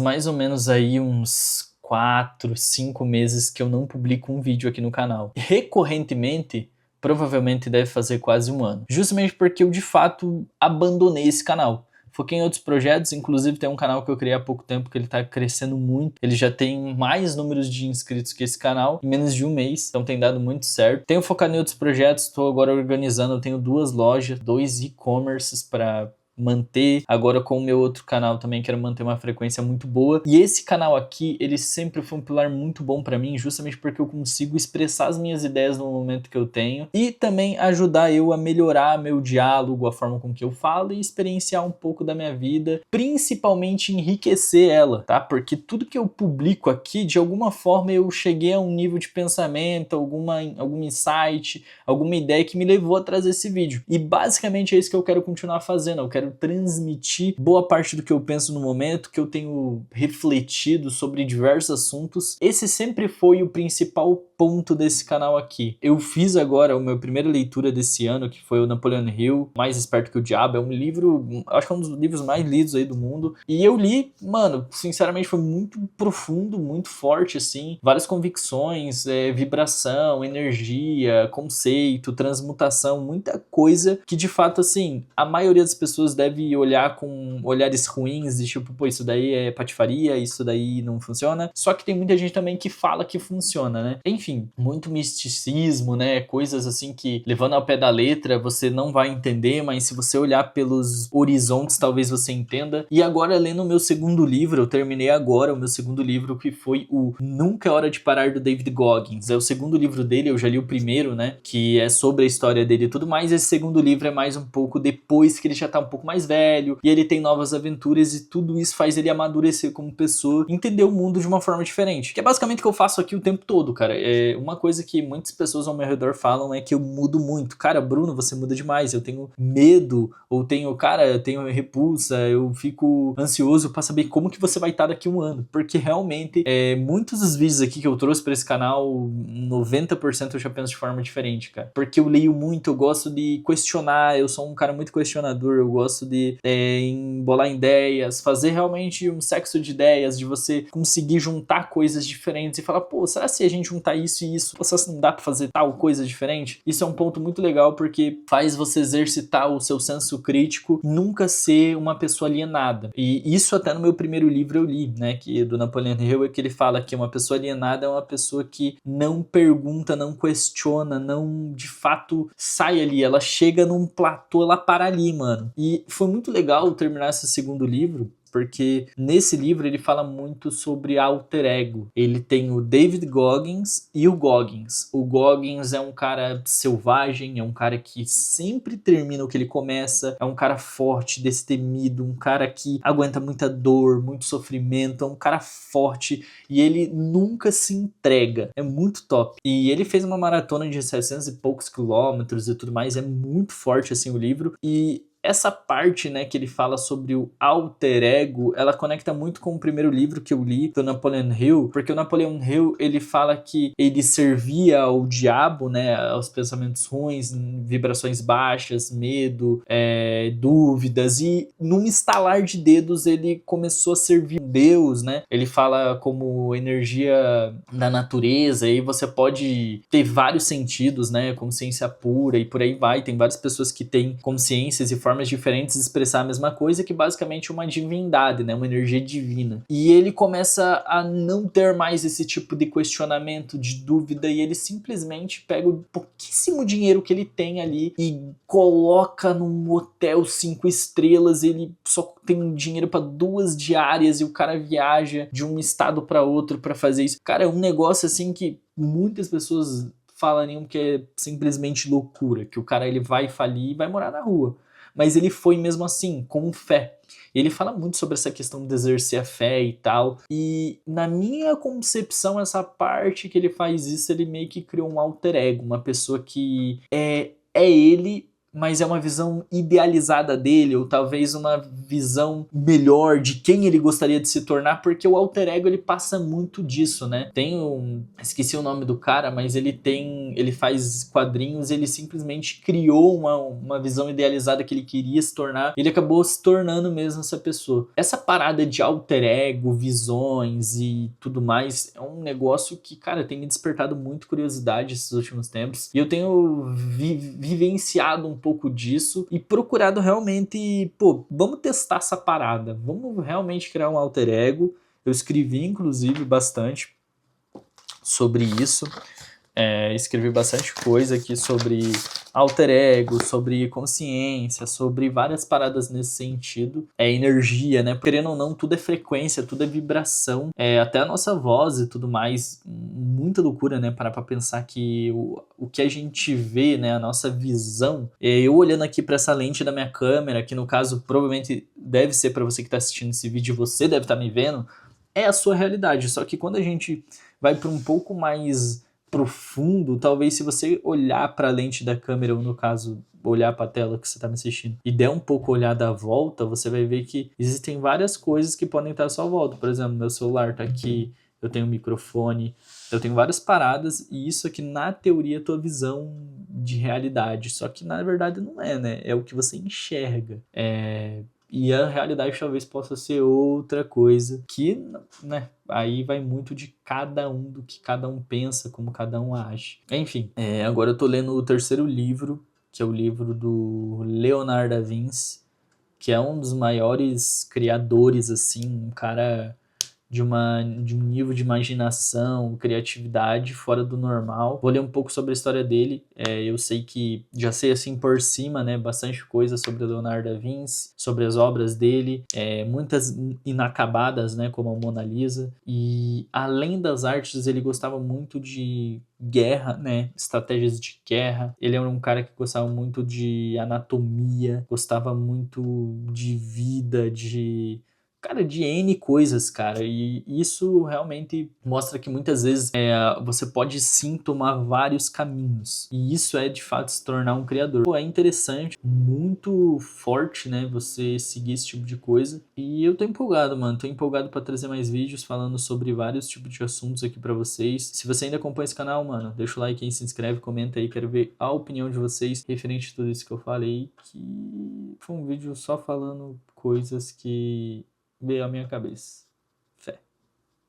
mais ou menos aí uns 4, 5 meses que eu não publico um vídeo aqui no canal. Recorrentemente, provavelmente deve fazer quase um ano. Justamente porque eu de fato abandonei esse canal. Foquei em outros projetos, inclusive tem um canal que eu criei há pouco tempo que ele tá crescendo muito. Ele já tem mais números de inscritos que esse canal em menos de um mês, então tem dado muito certo. Tenho focado em outros projetos, estou agora organizando, eu tenho 2 lojas, 2 e-commerces para manter. Agora com o meu outro canal também quero manter uma frequência muito boa. E esse canal aqui, ele sempre foi um pilar muito bom para mim, justamente porque eu consigo expressar as minhas ideias no momento que eu tenho e também ajudar eu a melhorar meu diálogo, a forma com que eu falo e experienciar um pouco da minha vida, principalmente enriquecer ela, tá? Porque tudo que eu publico aqui, de alguma forma eu cheguei a um nível de pensamento, algum insight, alguma ideia que me levou a trazer esse vídeo. E basicamente é isso que eu quero continuar fazendo. Eu quero transmitir boa parte do que eu penso no momento, que eu tenho refletido sobre diversos assuntos. Esse sempre foi o principal ponto desse canal aqui. Eu fiz agora a minha primeira leitura desse ano, que foi o Napoleon Hill, Mais Esperto que o Diabo. É um livro, acho que é um dos livros mais lidos aí do mundo. E eu li, mano, sinceramente foi muito profundo, muito forte, assim. Várias convicções, vibração, energia, conceito, transmutação, muita coisa que de fato, assim, a maioria das pessoas deve olhar com olhares ruins, de tipo, pô, isso daí é patifaria, isso daí não funciona. Só que tem muita gente também que fala que funciona, né? Enfim, muito misticismo, né? Coisas assim que, levando ao pé da letra, você não vai entender, mas se você olhar pelos horizontes, talvez você entenda. E agora, lendo o meu segundo livro, eu terminei agora o meu segundo livro, que foi o Nunca é Hora de Parar, do David Goggins. É o segundo livro dele, eu já li o primeiro, né? Que é sobre a história dele e tudo mais. Esse segundo livro é mais um pouco depois que ele já tá um pouco mais velho, e ele tem novas aventuras, e tudo isso faz ele amadurecer como pessoa, entender o mundo de uma forma diferente. Que é basicamente o que eu faço aqui o tempo todo, cara. É uma coisa que muitas pessoas ao meu redor falam, é que eu mudo muito. Cara, Bruno, você muda demais. Eu tenho medo, ou eu tenho repulsa, eu fico ansioso pra saber como que você vai estar daqui a um ano. Porque realmente, muitos dos vídeos aqui que eu trouxe pra esse canal, 90% eu já penso de forma diferente, cara. Porque eu leio muito, eu gosto de questionar, eu sou um cara muito questionador, eu gosto de embolar ideias, fazer realmente um sexo de ideias, de você conseguir juntar coisas diferentes e falar, pô, será se a gente juntar isso e isso, será se não dá pra fazer tal coisa diferente? Isso é um ponto muito legal, porque faz você exercitar o seu senso crítico, nunca ser uma pessoa alienada. E isso até no meu primeiro livro eu li, né, que do Napoleon Hill, é que ele fala que uma pessoa alienada é uma pessoa que não pergunta, não questiona, não de fato sai ali, ela chega num platô, ela para ali, mano. E foi muito legal terminar esse segundo livro, porque nesse livro ele fala muito sobre alter ego. Ele tem o David Goggins e o Goggins. O Goggins é um cara selvagem, é um cara que sempre termina o que ele começa, é um cara forte, destemido, um cara que aguenta muita dor, muito sofrimento, é um cara forte e ele nunca se entrega. É muito top. E ele fez uma maratona de 700 e poucos quilômetros e tudo mais, é muito forte assim o livro. E essa parte, né, que ele fala sobre o alter ego, ela conecta muito com o primeiro livro que eu li, do Napoleon Hill, porque o Napoleon Hill, ele fala que ele servia ao diabo, né, aos pensamentos ruins, vibrações baixas, medo, dúvidas, e num estalar de dedos ele começou a servir Deus, né, ele fala como energia da natureza, e você pode ter vários sentidos, né, consciência pura e por aí vai, tem várias pessoas que têm consciências e formas diferentes de expressar a mesma coisa, que basicamente é uma divindade, né? Uma energia divina. E ele começa a não ter mais esse tipo de questionamento, de dúvida, e ele simplesmente pega o pouquíssimo dinheiro que ele tem ali e coloca num hotel 5 estrelas. Ele só tem dinheiro para 2 diárias e o cara viaja de um estado para outro para fazer isso. Cara, é um negócio assim que muitas pessoas falariam que é simplesmente loucura, que o cara ele vai falir e vai morar na rua. Mas ele foi mesmo assim, com fé. Ele fala muito sobre essa questão de exercer a fé e tal. E na minha concepção, essa parte que ele faz isso, ele meio que criou um alter ego. Uma pessoa que é ele, mas é uma visão idealizada dele, ou talvez uma visão melhor de quem ele gostaria de se tornar, porque o alter ego ele passa muito disso, né? Esqueci o nome do cara, mas ele faz quadrinhos, ele simplesmente criou uma visão idealizada que ele queria se tornar, ele acabou se tornando mesmo essa pessoa. Essa parada de alter ego, visões e tudo mais, é um negócio que, cara, tem me despertado muito curiosidade esses últimos tempos, e eu tenho vivenciado um pouco disso e procurado realmente, pô, vamos testar essa parada, vamos realmente criar um alter ego. Eu escrevi, inclusive, bastante sobre isso. Escrevi bastante coisa aqui sobre alter ego, sobre consciência, sobre várias paradas nesse sentido. Energia, né? Querendo ou não, tudo é frequência, tudo é vibração. Até a nossa voz e tudo mais. Muita loucura, né? Parar pra pensar que o que a gente vê, né? A nossa visão. Eu olhando aqui pra essa lente da minha câmera, que no caso provavelmente deve ser pra você que tá assistindo esse vídeo, você deve estar me vendo, é a sua realidade. Só que quando a gente vai pra um pouco mais profundo, talvez se você olhar para a lente da câmera, ou no caso, olhar para a tela que você está me assistindo, e der um pouco olhada à volta, você vai ver que existem várias coisas que podem estar à sua volta. Por exemplo, meu celular está aqui, eu tenho um microfone, eu tenho várias paradas, e isso aqui na teoria é a tua visão de realidade, só que na verdade não é, né? É o que você enxerga. E a realidade talvez possa ser outra coisa que, né, aí vai muito de cada um, do que cada um pensa, como cada um age. Enfim, agora eu tô lendo o terceiro livro, que é o livro do Leonardo da Vinci, que é um dos maiores criadores, assim, um cara de um nível de imaginação, criatividade fora do normal. Vou ler um pouco sobre a história dele. Eu sei que já sei assim por cima, né, bastante coisa sobre o Leonardo da Vinci, sobre as obras dele, muitas inacabadas, né, como a Mona Lisa. E além das artes, ele gostava muito de guerra, né, estratégias de guerra. Ele era um cara que gostava muito de anatomia, gostava muito de vida, de N coisas, cara, e isso realmente mostra que muitas vezes você pode sim tomar vários caminhos, e isso é de fato se tornar um criador. Pô, é interessante, muito forte, né, você seguir esse tipo de coisa, e eu tô empolgado, mano, tô empolgado pra trazer mais vídeos falando sobre vários tipos de assuntos aqui pra vocês. Se você ainda acompanha esse canal, mano, deixa o like aí, se inscreve, comenta aí, quero ver a opinião de vocês referente a tudo isso que eu falei, que foi um vídeo só falando coisas que veio à minha cabeça.